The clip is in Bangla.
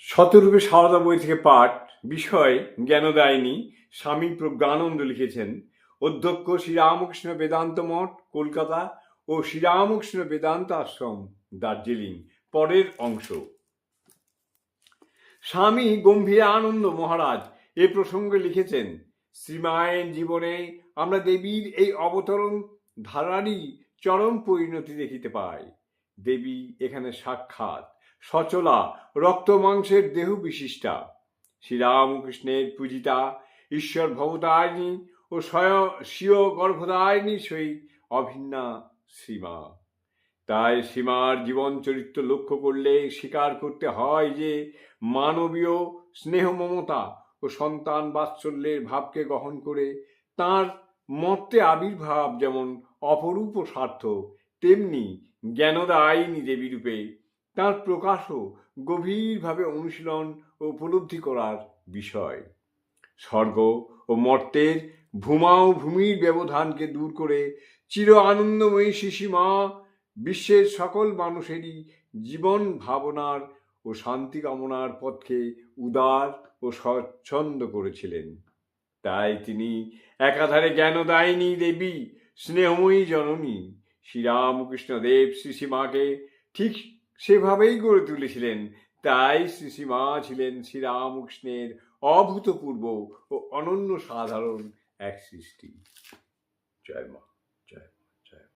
শতরূপে সারদা বই থেকে পাঠ, বিষয় জ্ঞানদায়িনী। স্বামী প্রজ্ঞানন্দ লিখেছেন। অধ্যক্ষ শ্রীরামকৃষ্ণ বেদান্ত মঠ, কলকাতা ও শ্রীরামকৃষ্ণ বেদান্ত আশ্রম, দার্জিলিং। পরের অংশ। স্বামী গম্ভীরানন্দ মহারাজ এ প্রসঙ্গে লিখেছেন, শ্রীমায়ের জীবনে আমরা দেবীর এই অবতরণ ধারারই চরম পরিণতি দেখিতে পাই। দেবী এখানে সাক্ষাৎ সচলা রক্ত মাংসের দেহ বিশিষ্টা, শ্রীরামকৃষ্ণের পূজিতা, ঈশ্বর ভবতারিণী ও স্বীয় গর্ভধারিণীর সহিত অভিন্না শ্রীমা। তাই শ্রীমার জীবন চরিত্র লক্ষ্য করলে স্বীকার করতে হয় যে মানবীয় স্নেহ মমতা ও সন্তান বাৎসল্যের ভাবকে গ্রহণ করে তাঁর মর্তে আবির্ভাব যেমন অপরূপ ও সার্থক, তেমনি জ্ঞানদায়িনী দেবীরূপে তাঁর প্রকাশও গভীরভাবে অনুশীলন ও উপলব্ধি করার বিষয়। স্বর্গ ও মর্তের ভূমা ও ভূমির ব্যবধানকে দূর করে চির আনন্দময়ী শিশিমা বিশ্বের সকল মানুষেরই জীবন ভাবনার ও শান্তি কামনার পথকে উদার ও স্বচ্ছন্দ করেছিলেন। তাই তিনি একাধারে জ্ঞানদায়িনী দেবী, স্নেহময়ী জননী। শ্রীরামকৃষ্ণদেব শ্রীসীমাকে ঠিক সেভাবেই গড়ে তুলেছিলেন। তাই শ্রীসীমা ছিলেন শ্রীরামকৃষ্ণের অভূতপূর্ব ও অনন্য সাধারণ এক সৃষ্টি। জয় মা।